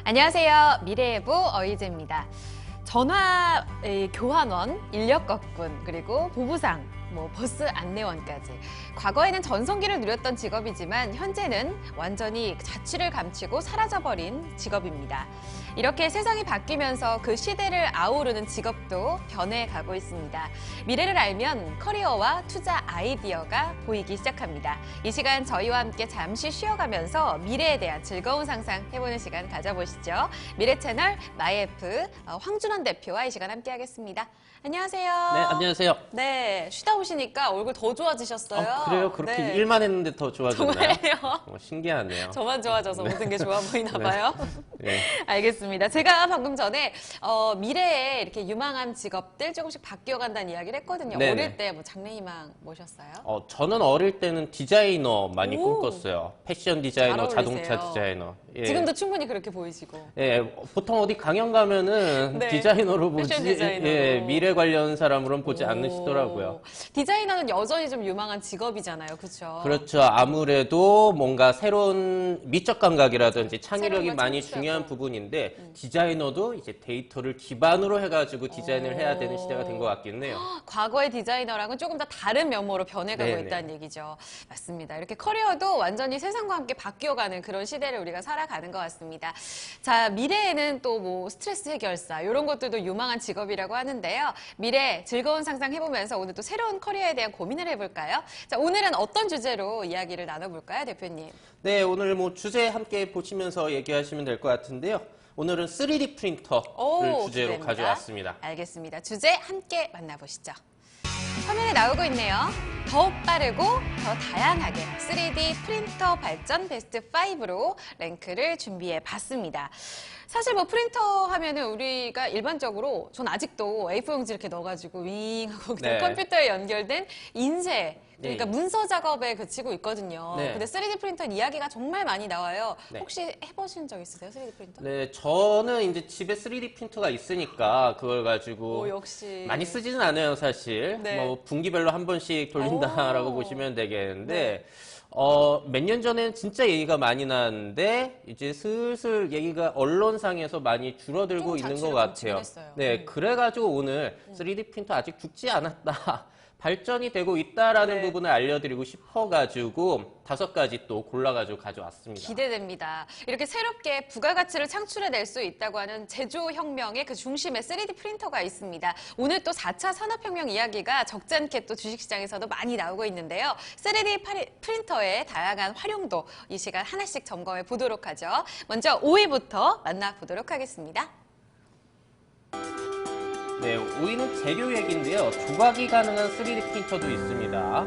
안녕하세요. 미래예보 어이제입니다. 전화 교환원, 인력 거꾼, 그리고 보부상, 버스 안내원까지. 과거에는 전성기를 누렸던 직업이지만 현재는 완전히 자취를 감추고 사라져버린 직업입니다. 이렇게 세상이 바뀌면서 그 시대를 아우르는 직업도 변해가고 있습니다. 미래를 알면 커리어와 투자 아이디어가 보이기 시작합니다. 이 시간 저희와 함께 잠시 쉬어가면서 미래에 대한 즐거운 상상 해보는 시간 가져보시죠. 미래 채널 마이애프 황준원 대표와 이 시간 함께하겠습니다. 안녕하세요. 네, 안녕하세요. 네, 쉬다 오시니까 얼굴 더 좋아지셨어요. 그래요? 그렇게 네. 일만 했는데 더 좋아졌나요? 정말요? 신기하네요. 저만 좋아져서 모든 게 좋아 보이나 봐요. 네. 알겠습니다. 제가 방금 전에 미래에 이렇게 유망한 직업들 조금씩 바뀌어간다는 이야기를 했거든요. 네네. 어릴 때 장래희망 뭐셨어요? 저는 어릴 때는 디자이너 많이 오. 꿈꿨어요. 패션 잘 디자이너, 어울리세요. 자동차 디자이너. 예. 지금도 충분히 그렇게 보이시고. 예, 보통 어디 강연 가면은 네. 디자이너로 보지, 패션 디자이너로. 예, 미래 관련 사람으로는 보지 오. 않으시더라고요. 디자이너는 여전히 좀 유망한 직업이잖아요. 그렇죠? 그렇죠. 아무래도 뭔가 새로운 미적 감각이라든지 창의력이 새로운 걸 많이 창출하고. 중요한 부분인데 디자이너도 이제 데이터를 기반으로 해가지고 디자인을 해야 되는 시대가 된 것 같긴 해요. 과거의 디자이너랑은 조금 더 다른 면모로 변해가고 네네. 있다는 얘기죠. 맞습니다. 이렇게 커리어도 완전히 세상과 함께 바뀌어가는 그런 시대를 우리가 살아가는 것 같습니다. 자, 미래에는 또 스트레스 해결사 이런 것들도 유망한 직업이라고 하는데요. 미래 즐거운 상상 해보면서 오늘 또 새로운 커리어에 대한 고민을 해볼까요? 자, 오늘은 어떤 주제로 이야기를 나눠볼까요, 대표님? 네, 오늘 주제 함께 보시면서 얘기하시면 될 것 같은데요. 오늘은 3D 프린터를 주제로 기대됩니다. 가져왔습니다. 알겠습니다. 주제 함께 만나보시죠. 화면에 나오고 있네요. 더욱 빠르고 더 다양하게 3D 프린터 발전 베스트 5로 랭크를 준비해 봤습니다. 사실 프린터 하면은 우리가 일반적으로 전 아직도 A4 용지 이렇게 넣어가지고 윙 하고 그냥 네. 컴퓨터에 연결된 인쇄 그러니까 네. 문서 작업에 그치고 있거든요. 네. 근데 3D 프린터 이야기가 정말 많이 나와요. 네. 혹시 해보신 적 있으세요? 3D 프린터? 네, 저는 이제 집에 3D 프린터가 있으니까 그걸 가지고 역시 많이 쓰지는 않아요, 사실. 네. 분기별로 한 번씩 돌린다라고 오. 보시면 되겠는데, 네. 몇 년 전에는 진짜 얘기가 많이 나왔는데, 이제 슬슬 얘기가 언론상에서 많이 줄어들고 좀 있는 것 자취를 같아요. 감추긴 네, 했어요. 그래가지고 오늘 3D 프린터 아직 죽지 않았다. 발전이 되고 있다라는 네. 부분을 알려드리고 싶어가지고 5가지 또 골라가지고 가져왔습니다. 기대됩니다. 이렇게 새롭게 부가가치를 창출해낼 수 있다고 하는 제조혁명의 그 중심에 3D 프린터가 있습니다. 오늘 또 4차 산업혁명 이야기가 적잖게 또 주식시장에서도 많이 나오고 있는데요. 3D 프린터의 다양한 활용도 이 시간 하나씩 점검해 보도록 하죠. 먼저 5위부터 만나보도록 하겠습니다. 네, 5위는 재료 얘기인데요. 조각이 가능한 3D 프린터도 있습니다.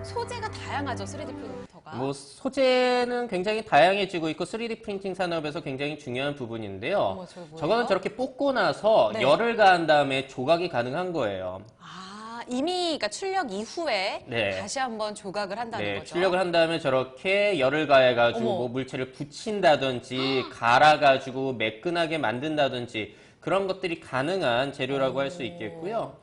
소재가 다양하죠, 3D 프린터가. 소재는 굉장히 다양해지고 있고 3D 프린팅 산업에서 굉장히 중요한 부분인데요. 어머, 저거 뭐예요? 저거는 저렇게 뽑고 나서 네. 열을 가한 다음에 조각이 가능한 거예요. 이미 그러니까 출력 이후에 네. 다시 한번 조각을 한다는 네, 거죠. 출력을 한 다음에 저렇게 열을 가해가지고 어머. 물체를 붙인다든지 갈아가지고 매끈하게 만든다든지 그런 것들이 가능한 재료라고 할 수 있겠고요.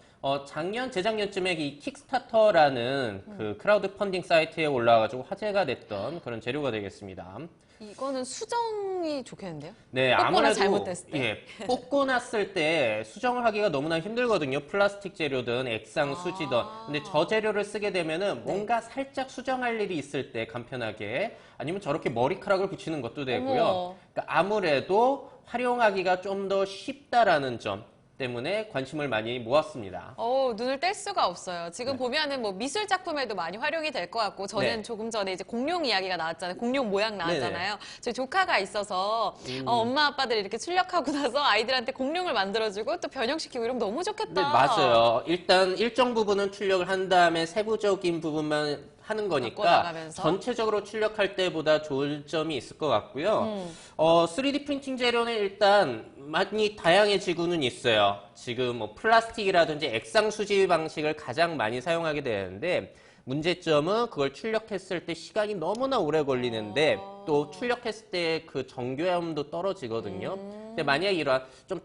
재작년쯤에 이 킥스타터라는 그 크라우드 펀딩 사이트에 올라와가지고 화제가 됐던 그런 재료가 되겠습니다. 이거는 수정이 좋겠는데요? 네, 뽑거나 아무래도 잘못됐을 때. 예, 뽑고 났을 때 수정을 하기가 너무나 힘들거든요. 플라스틱 재료든 액상 수지든. 근데 저 재료를 쓰게 되면은 뭔가 살짝 수정할 일이 있을 때 간편하게 아니면 저렇게 머리카락을 붙이는 것도 되고요. 어머. 그러니까 아무래도 활용하기가 좀 더 쉽다라는 점 때문에 관심을 많이 모았습니다. 눈을 뗄 수가 없어요. 지금 보면은 미술 작품에도 많이 활용이 될 것 같고, 저는 네. 조금 전에 이제 공룡 이야기가 나왔잖아요. 공룡 모양 나왔잖아요. 저희 조카가 있어서 엄마 아빠들이 이렇게 출력하고 나서 아이들한테 공룡을 만들어주고 또 변형시키고 이러면 너무 좋겠다. 네, 맞아요. 일단 일정 부분은 출력을 한 다음에 세부적인 부분만 하는 거니까 바꿔나가면서. 전체적으로 출력할 때보다 좋을 점이 있을 것 같고요. 3D 프린팅 재료는 일단 많이 다양해지고는 있어요. 지금 플라스틱이라든지 액상 수지 방식을 가장 많이 사용하게 되는데 문제점은 그걸 출력했을 때 시간이 너무나 오래 걸리는데 또 출력했을 때 그 정교함도 떨어지거든요. 근데 만약에 이런 좀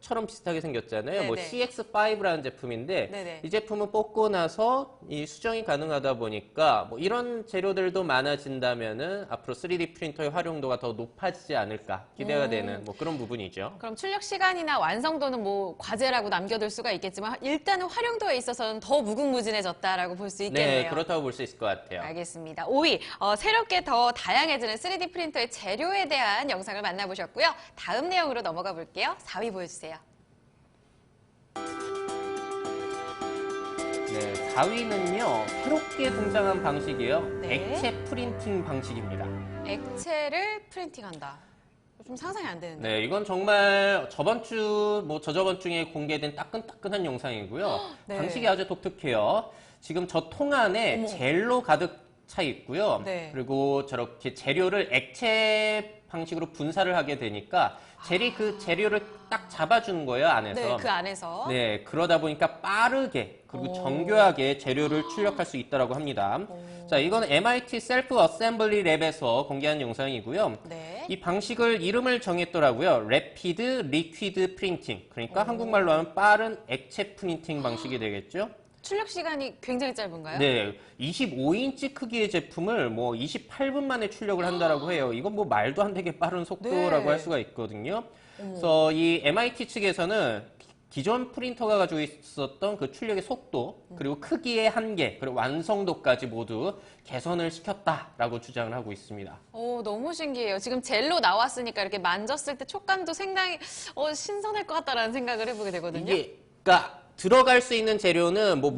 탑처럼 비슷하게 생겼잖아요. 뭐 네네. CX5라는 제품인데 네네. 이 제품은 뽑고 나서 이 수정이 가능하다 보니까 뭐 이런 재료들도 많아진다면은 앞으로 3D 프린터의 활용도가 더 높아지지 않을까 기대가 되는 뭐 그런 부분이죠. 그럼 출력 시간이나 완성도는 뭐 과제라고 남겨둘 수가 있겠지만 일단은 활용도에 있어서는 더 무궁무진해졌다라고 볼 수 있겠네요. 네, 그렇다고 볼 수 있을 것 같아요. 알겠습니다. 5위, 새롭게 더 다양해지는 3D 프린터의 재료에 대한 영상을 만나보셨고요. 다음 내용으로 넘어가 볼게요. 4위 보여주세요. 네, 4위는요, 새롭게 등장한 방식이에요. 네. 액체 프린팅 방식입니다. 액체를 프린팅한다. 좀 상상이 안 되는데. 네, 이건 정말 저번 주, 뭐 저저번 주에 공개된 따끈따끈한 영상이고요. 네. 방식이 아주 독특해요. 지금 저 통 안에 어머. 젤로 가득 차 있고요. 네. 그리고 저렇게 재료를 액체 방식으로 분사를 하게 되니까 젤이 그 재료를 딱 잡아주는 거예요, 안에서. 네, 그 안에서. 네, 그러다 보니까 빠르게 그리고 정교하게 재료를 출력할 수 있다고 합니다. 자, 이건 MIT 셀프 어셈블리 랩에서 공개한 영상이고요. 네. 이 방식을 이름을 정했더라고요. 래피드 리퀴드 프린팅. 그러니까 한국말로 하면 빠른 액체 프린팅 방식이 되겠죠. 출력 시간이 굉장히 짧은가요? 네, 25인치 크기의 제품을 뭐 28분 만에 출력을 한다라고 해요. 이건 뭐 말도 안 되게 빠른 속도라고 네. 할 수가 있거든요. 그래서 이 MIT 측에서는 기존 프린터가 가지고 있었던 그 출력의 속도, 그리고 크기의 한계, 그리고 완성도까지 모두 개선을 시켰다라고 주장을 하고 있습니다. 너무 신기해요. 지금 젤로 나왔으니까 이렇게 만졌을 때 촉감도 상당히 신선할 것 같다라는 생각을 해보게 되거든요. 이게, 그러니까 들어갈 수 있는 재료는 뭐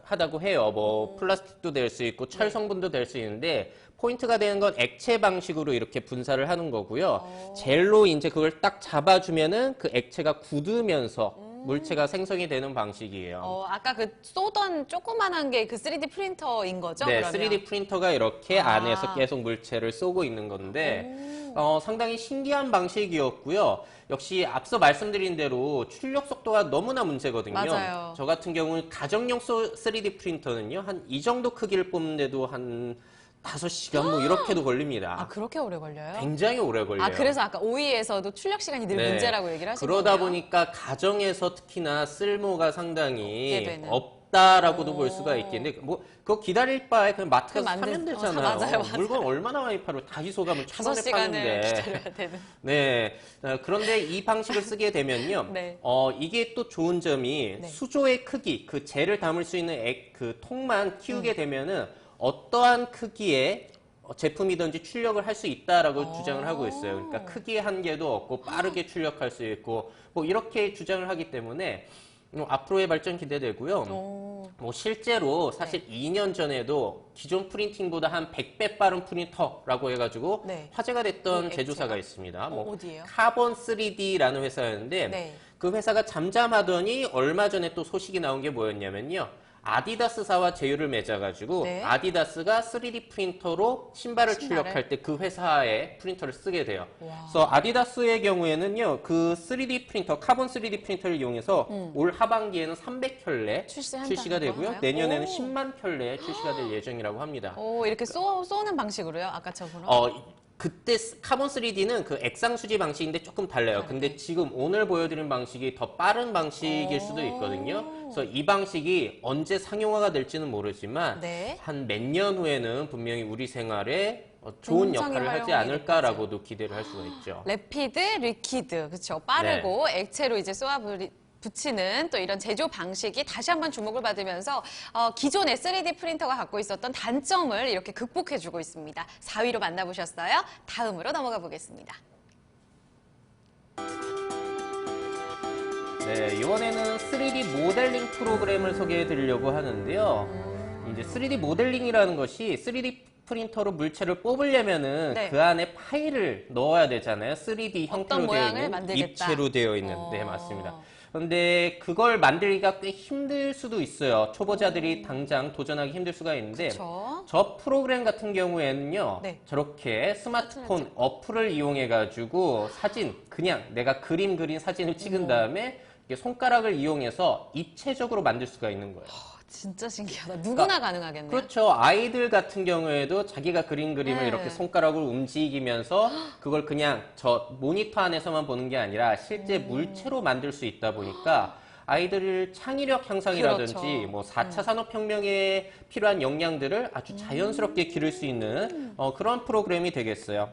하다고 해요. 뭐 플라스틱도 될 수 있고 철 성분도 될 수 있는데 포인트가 되는 건 액체 방식으로 이렇게 분사를 하는 거고요. 젤로 이제 그걸 딱 잡아주면은 그 액체가 굳으면서 물체가 생성이 되는 방식이에요. 아까 그 쏘던 조그만한 게 그 3D 프린터인 거죠? 네, 그러면? 3D 프린터가 이렇게 아. 안에서 계속 물체를 쏘고 있는 건데 상당히 신기한 방식이었고요. 역시 앞서 말씀드린 대로 출력 속도가 너무나 문제거든요. 맞아요. 저 같은 경우는 가정용 3D 프린터는요. 한 이 정도 크기를 뽑는데도 한 5시간 뭐 이렇게도 걸립니다. 아, 그렇게 오래 걸려요? 굉장히 오래 걸려요. 아, 그래서 아까 5위에서도 출력 시간이 늘 네. 문제라고 얘기를 하신 그러다 거예요? 보니까 가정에서 특히나 쓸모가 없게 상당히 되는. 없다라고도 볼 수가 있겠는데 뭐 그거 기다릴 바에 그냥 마트 가서 만든- 사면 되잖아요. 맞아요. 물건 얼마나 많이 팔고 다이소 가면 1,000원에 5시간을 파는데. 기다려야 되는. 네. 그런데 이 방식을 쓰게 되면요. 네. 이게 또 좋은 점이 네. 수조의 크기, 그 젤을 담을 수 있는 그 통만 키우게 되면은 어떠한 크기의 제품이든지 출력을 할 수 있다라고 주장을 하고 있어요. 그러니까 크기의 한계도 없고 빠르게 출력할 수 있고 뭐 이렇게 주장을 하기 때문에 앞으로의 발전 기대되고요. 뭐 실제로 사실 2년 전에도 기존 프린팅보다 한 100배 빠른 프린터라고 해가지고 네. 화제가 됐던 그 제조사가 액체가? 있습니다. 뭐 어디예요? 카본 3D라는 회사였는데 네. 그 회사가 잠잠하더니 얼마 전에 또 소식이 나온 게 뭐였냐면요. 아디다스사와 제휴를 맺어가지고 네. 아디다스가 3D 프린터로 신발을 출력할 때 그 회사의 프린터를 쓰게 돼요. 그래서 아디다스의 경우에는요, 그 3D 프린터, 카본 3D 프린터를 이용해서 올 하반기에는 300켤레 출시한다는 출시가 되고요. 건가요? 내년에는 오. 10만 켤레 출시가 될 예정이라고 합니다. 이렇게 쏘는 방식으로요? 아까처럼? 그때 카본 3D는 그 액상 수지 방식인데 조금 달라요. 근데 지금 오늘 보여드린 방식이 더 빠른 방식일 수도 있거든요. 그래서 이 방식이 언제 상용화가 될지는 모르지만 네. 한 몇 년 후에는 분명히 우리 생활에 좋은 굉장히 역할을 하지 활용이 않을까라고도 기대를 할 수가 있죠. 래피드, 리퀴드, 그렇죠. 빠르고 액체로 이제 붙이는 또 이런 제조 방식이 다시 한번 주목을 받으면서 기존의 3D 프린터가 갖고 있었던 단점을 이렇게 극복해주고 있습니다. 4위로 만나보셨어요? 다음으로 넘어가 보겠습니다. 네, 이번에는 3D 모델링 프로그램을 소개해 드리려고 하는데요. 이제 3D 모델링이라는 것이 3D 프린터로 물체를 뽑으려면은 네. 그 안에 파일을 넣어야 되잖아요. 3D 어떤 형태로 되어 모양을 있는 만들겠다. 입체로 되어 있는. 네, 맞습니다. 그런데 그걸 만들기가 꽤 힘들 수도 있어요. 초보자들이 당장 도전하기 힘들 수가 있는데 그쵸. 저 프로그램 같은 경우에는요. 네. 저렇게 스마트폰 어플을 이용해 가지고 사진 그냥 내가 그림 그린 사진을 찍은 다음에 이게 손가락을 이용해서 입체적으로 만들 수가 있는 거예요. 진짜 신기하다. 누구나 가능하겠네요. 그렇죠. 아이들 같은 경우에도 자기가 그린 그림을 네. 이렇게 손가락으로 움직이면서 그걸 그냥 저 모니터 안에서만 보는 게 아니라 실제 물체로 만들 수 있다 보니까 아이들 창의력 향상이라든지 그렇죠. 뭐 4차 산업혁명에 필요한 역량들을 아주 자연스럽게 기를 수 있는 그런 프로그램이 되겠어요.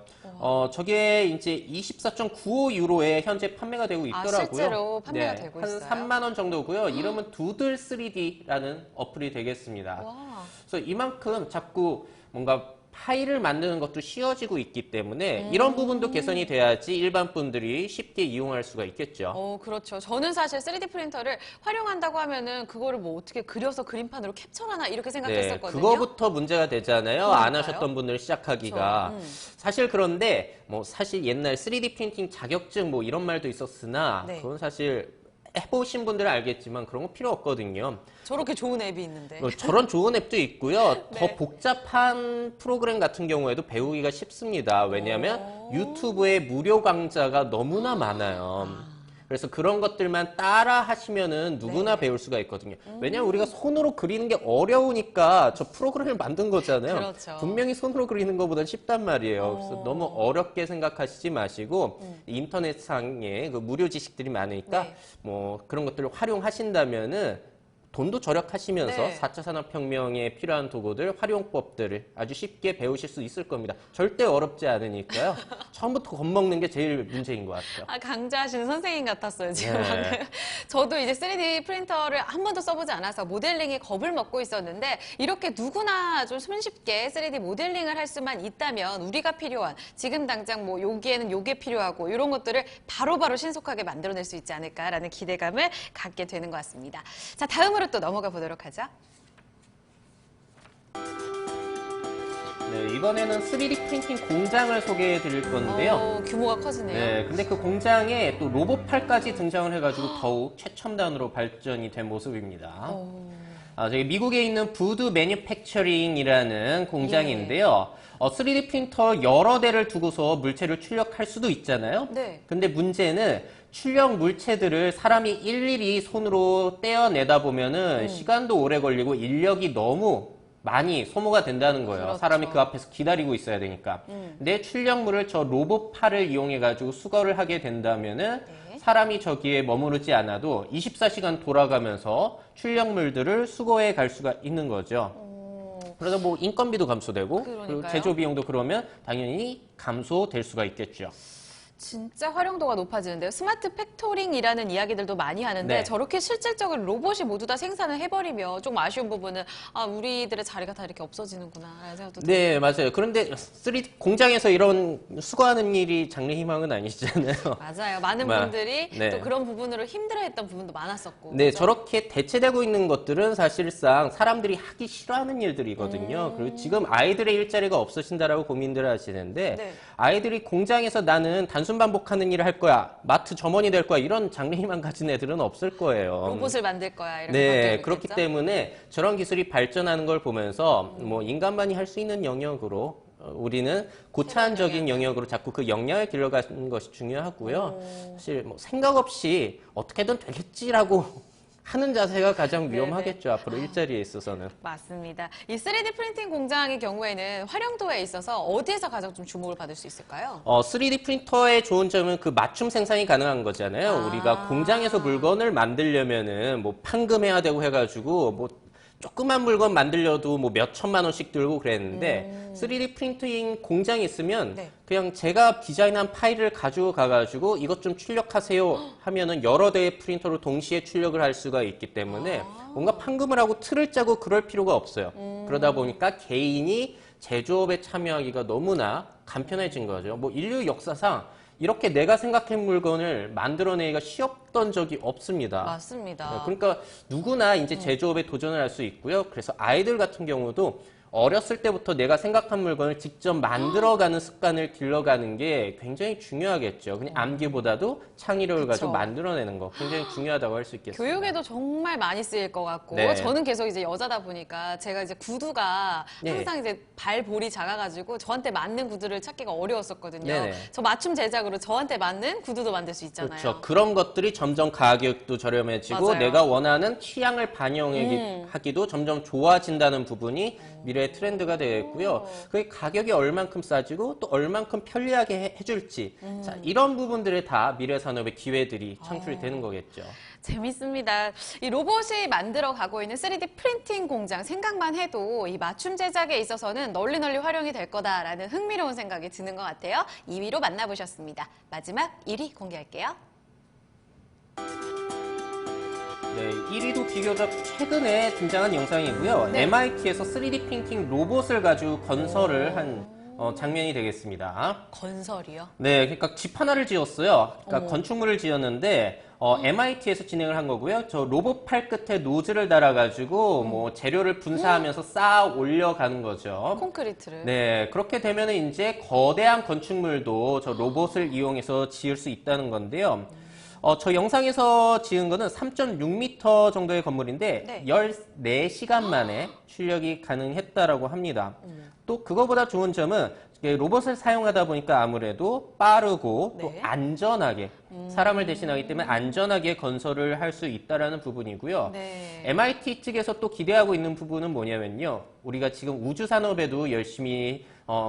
저게 이제 24.95 유로에 현재 판매가 되고 있더라고요. 실제로 판매가 되고 한 있어요? 3만 원 정도고요. 이름은 두들 3D라는 어플이 되겠습니다. 와. 그래서 이만큼 자꾸 뭔가 파일을 만드는 것도 쉬워지고 있기 때문에 이런 부분도 개선이 돼야지 일반 분들이 쉽게 이용할 수가 있겠죠. 그렇죠. 저는 사실 3D 프린터를 활용한다고 하면은 그거를 뭐 어떻게 그려서 그림판으로 캡처하나 이렇게 네, 생각했었거든요. 그거부터 문제가 되잖아요. 안 그러니까요. 하셨던 분들 시작하기가. 사실 그런데 뭐 사실 옛날 3D 프린팅 자격증 뭐 이런 말도 있었으나 네. 그건 사실 해보신 분들은 알겠지만 그런 거 필요 없거든요. 저렇게 좋은 앱이 있는데. 저런 좋은 앱도 있고요. 네. 더 복잡한 프로그램 같은 경우에도 배우기가 쉽습니다. 왜냐하면 유튜브에 무료 강좌가 너무나 많아요. 그래서 그런 것들만 따라 하시면은 누구나 배울 수가 있거든요. 왜냐하면 우리가 손으로 그리는 게 어려우니까 저 프로그램을 만든 거잖아요. 그렇죠. 분명히 손으로 그리는 것보다 쉽단 말이에요. 그래서 너무 어렵게 생각하시지 마시고 인터넷상에 그 무료 지식들이 많으니까 네. 뭐 그런 것들을 활용하신다면은 돈도 절약하시면서 네. 4차 산업혁명에 필요한 도구들, 활용법들을 아주 쉽게 배우실 수 있을 겁니다. 절대 어렵지 않으니까요. 처음부터 겁먹는 게 제일 문제인 것 같아요. 강좌하시는 선생님 같았어요, 지금. 네. 방금. 저도 이제 3D 프린터를 한 번도 써보지 않아서 모델링에 겁을 먹고 있었는데 이렇게 누구나 좀 손쉽게 3D 모델링을 할 수만 있다면 우리가 필요한 지금 당장 뭐 여기에는 요게 필요하고 이런 것들을 바로바로 신속하게 만들어낼 수 있지 않을까라는 기대감을 갖게 되는 것 같습니다. 자, 다음으로 또 넘어가 보도록 하죠. 네, 이번에는 3D 프린팅 공장을 소개해 드릴 건데요. 규모가 커지네요. 네, 근데 그 공장에 또 로봇팔까지 등장을 해가지고 더욱 최첨단으로 발전이 된 모습입니다. 저기 미국에 있는 부드 매뉴팩처링이라는 공장인데요. 3D 프린터 여러 대를 두고서 물체를 출력할 수도 있잖아요. 네. 근데 문제는 출력 물체들을 사람이 일일이 손으로 떼어내다 보면은 시간도 오래 걸리고 인력이 너무 많이 소모가 된다는 거예요. 그렇죠. 사람이 그 앞에서 기다리고 있어야 되니까. 근데 출력물을 저 로봇팔을 이용해가지고 수거를 하게 된다면은 네. 사람이 저기에 머무르지 않아도 24시간 돌아가면서 출력물들을 수거해 갈 수가 있는 거죠. 그러다 뭐 인건비도 감소되고 그리고 그러니까요. 제조 비용도 그러면 당연히 감소될 수가 있겠죠. 진짜 활용도가 높아지는데요. 스마트 팩토링이라는 이야기들도 많이 하는데 네. 저렇게 실질적으로 로봇이 모두 다 생산을 해버리면 좀 아쉬운 부분은 우리들의 자리가 다 이렇게 없어지는구나 라는 생각도 네, 맞아요. 그런데 3D 공장에서 이런 수거하는 일이 장래희망은 아니잖아요. 맞아요. 많은 마- 분들이 네. 또 그런 부분으로 힘들어했던 부분도 많았었고. 네, 그죠? 저렇게 대체되고 있는 것들은 사실상 사람들이 하기 싫어하는 일들이거든요. 그리고 지금 아이들의 일자리가 없어진다라고 고민들 하시는데 네. 아이들이 공장에서 나는 단순 반복하는 일을 할 거야, 마트 점원이 될 거야 이런 장래희망 가진 애들은 없을 거예요. 로봇을 만들 거야 이렇게 네, 바뀌고 그렇기 있겠죠? 때문에 저런 기술이 발전하는 걸 보면서 뭐 인간만이 할 수 있는 영역으로 우리는 고차원적인 영역으로 자꾸 그 역량을 길러가는 것이 중요하고요. 사실 뭐 생각 없이 어떻게든 되겠지라고 하는 자세가 가장 위험하겠죠. 앞으로 일자리에 있어서는. 맞습니다. 이 3D 프린팅 공장의 경우에는 활용도에 있어서 어디에서 가장 좀 주목을 받을 수 있을까요? 3D 프린터의 좋은 점은 그 맞춤 생산이 가능한 거잖아요. 우리가 공장에서 물건을 만들려면은 뭐 판금해야 되고 해가지고 뭐 조그만 물건 만들려도 뭐 몇 천만 원씩 들고 그랬는데 3D 프린팅 공장이 있으면 네. 그냥 제가 디자인한 파일을 가지고 가가지고 이것 좀 출력하세요 하면은 여러 대의 프린터로 동시에 출력을 할 수가 있기 때문에 뭔가 판금을 하고 틀을 짜고 그럴 필요가 없어요. 그러다 보니까 개인이 제조업에 참여하기가 너무나 간편해진 거죠. 뭐 인류 역사상 이렇게 내가 생각한 물건을 만들어내기가 쉬웠던 적이 없습니다. 맞습니다. 그러니까 누구나 이제 제조업에 도전을 할 수 있고요. 그래서 아이들 같은 경우도 어렸을 때부터 내가 생각한 물건을 직접 만들어가는 습관을 길러가는 게 굉장히 중요하겠죠. 그냥 암기보다도 창의력을 그쵸. 가지고 만들어내는 거 굉장히 중요하다고 할 수 있겠습니다. 교육에도 정말 많이 쓰일 것 같고 네. 저는 계속 이제 여자다 보니까 제가 이제 구두가 네. 항상 이제 발볼이 작아가지고 저한테 맞는 구두를 찾기가 어려웠었거든요. 네네. 저 맞춤 제작으로 저한테 맞는 구두도 만들 수 있잖아요. 그렇죠. 그런 것들이 점점 가격도 저렴해지고 맞아요. 내가 원하는 취향을 반영하기도 점점 좋아진다는 부분이 미래의 트렌드가 되겠고요. 그게 가격이 얼만큼 싸지고 또 얼만큼 편리하게 해줄지 자, 이런 부분들에 다 미래 산업의 기회들이 창출이 되는 거겠죠. 재밌습니다. 이 로봇이 만들어 가고 있는 3D 프린팅 공장 생각만 해도 이 맞춤 제작에 있어서는 널리 활용이 될 거다라는 흥미로운 생각이 드는 것 같아요. 2위로 만나보셨습니다. 마지막 1위 공개할게요. 네, 1위도 비교적 최근에 등장한 영상이고요. 네. MIT에서 3D 프린팅 로봇을 가지고 건설을 한 장면이 되겠습니다. 건설이요? 네, 그러니까 집 하나를 지었어요. 그러니까 건축물을 지었는데 MIT에서 진행을 한 거고요. 저 로봇 팔 끝에 노즐을 달아가지고 뭐 재료를 분사하면서 쌓아 올려가는 거죠. 콘크리트를. 네, 그렇게 되면은 이제 거대한 건축물도 저 로봇을 이용해서 지을 수 있다는 건데요. 저 영상에서 지은 거는 3.6m 정도의 건물인데 네. 14시간 만에 출력이 가능했다라고 합니다. 또 그거보다 좋은 점은 이게 로봇을 사용하다 보니까 아무래도 빠르고 또 네. 안전하게 사람을 대신하기 때문에 안전하게 건설을 할 수 있다라는 부분이고요. 네. MIT 측에서 또 기대하고 있는 부분은 뭐냐면요. 우리가 지금 우주 산업에도 열심히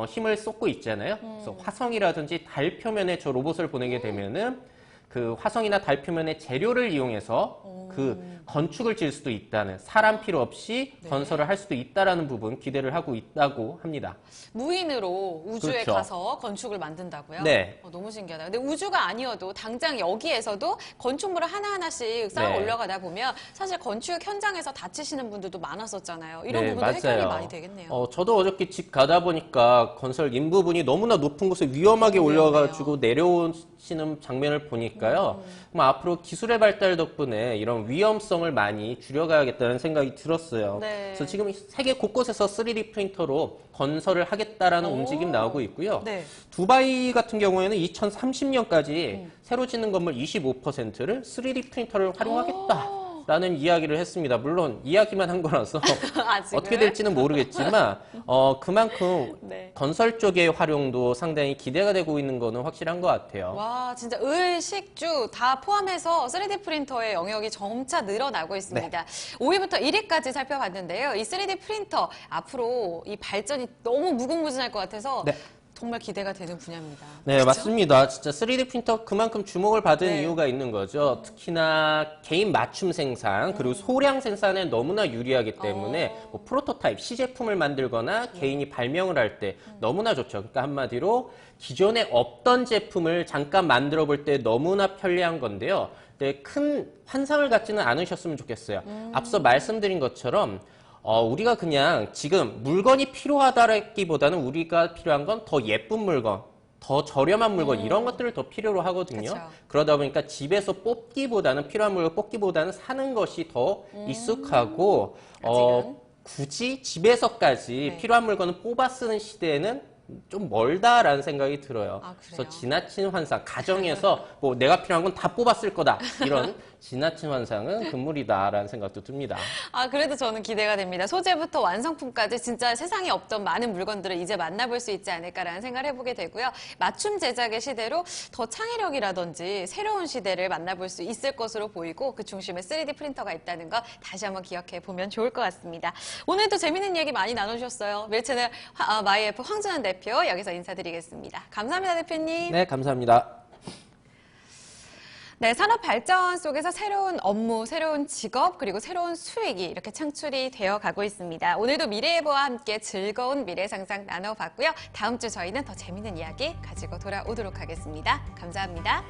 힘을 쏟고 있잖아요. 그래서 화성이라든지 달 표면에 저 로봇을 보내게 되면은 그 화성이나 달 표면의 재료를 이용해서 그 건축을 지을 수도 있다는 사람 필요 없이 네. 건설을 할 수도 있다라는 부분 기대를 하고 있다고 합니다. 무인으로 우주에 그렇죠. 가서 건축을 만든다고요? 네. 너무 신기하다. 근데 우주가 아니어도 당장 여기에서도 건축물을 하나하나씩 쌓아 네. 올라가다 보면 사실 건축 현장에서 다치시는 분들도 많았었잖아요. 이런 네, 부분도 해결이 맞아요. 많이 되겠네요. 저도 어저께 집 가다 보니까 건설 인부분이 너무나 높은 곳에 위험하게 위험해요. 올라가지고 내려오시는 장면을 보니까요. 앞으로 기술의 발달 덕분에 이런 위험성을 많이 줄여가야겠다는 생각이 들었어요. 네. 그래서 지금 세계 곳곳에서 3D 프린터로 건설을 하겠다라는 오. 움직임 나오고 있고요. 네. 두바이 같은 경우에는 2030년까지 새로 짓는 건물 25%를 3D 프린터를 활용하겠다라는 이야기를 했습니다. 물론 이야기만 한 거라서 아직은? 어떻게 될지는 모르겠지만 그만큼 네. 건설 쪽의 활용도 상당히 기대가 되고 있는 거는 확실한 것 같아요. 와, 진짜 을, 식주 다 포함해서 3D 프린터의 영역이 점차 늘어나고 있습니다. 5위부터 1위까지 살펴봤는데요. 이 3D 프린터 앞으로 이 발전이 너무 무궁무진할 것 같아서 네. 정말 기대가 되는 분야입니다. 네, 그렇죠? 맞습니다. 진짜 3D 프린터 그만큼 주목을 받은 네. 이유가 있는 거죠. 특히나 개인 맞춤 생산 그리고 소량 생산에 너무나 유리하기 때문에 뭐 프로토타입, 시제품을 만들거나 개인이 발명을 할 때 너무나 좋죠. 그러니까 한마디로 기존에 없던 제품을 잠깐 만들어 볼 때 너무나 편리한 건데요. 네, 큰 환상을 갖지는 않으셨으면 좋겠어요. 앞서 말씀드린 것처럼 우리가 그냥 지금 물건이 필요하다기보다는 우리가 필요한 건 더 예쁜 물건, 더 저렴한 물건 이런 것들을 더 필요로 하거든요. 그쵸. 그러다 보니까 집에서 뽑기보다는 필요한 물건 뽑기보다는 사는 것이 더 익숙하고 아직은? 굳이 집에서까지 네. 필요한 물건을 뽑아 쓰는 시대에는 좀 멀다라는 생각이 들어요. 아, 그래요? 그래서 지나친 환상, 가정에서 뭐 내가 필요한 건 다 뽑았을 거다 이런 지나친 환상은 금물이다라는 생각도 듭니다. 아, 그래도 저는 기대가 됩니다. 소재부터 완성품까지 진짜 세상에 없던 많은 물건들을 이제 만나볼 수 있지 않을까라는 생각을 해보게 되고요. 맞춤 제작의 시대로 더 창의력이라든지 새로운 시대를 만나볼 수 있을 것으로 보이고 그 중심에 3D 프린터가 있다는 거 다시 한번 기억해 보면 좋을 것 같습니다. 오늘도 재밌는 얘기 많이 나누셨어요. 매일채널 마이F 황준환 대표 여기서 인사드리겠습니다. 감사합니다, 대표님. 네, 감사합니다. 네, 산업 발전 속에서 새로운 업무, 새로운 직업, 그리고 새로운 수익이 이렇게 창출이 되어 가고 있습니다. 오늘도 미래예보와 함께 즐거운 미래 상상 나눠봤고요. 다음 주 저희는 더 재밌는 이야기 가지고 돌아오도록 하겠습니다. 감사합니다.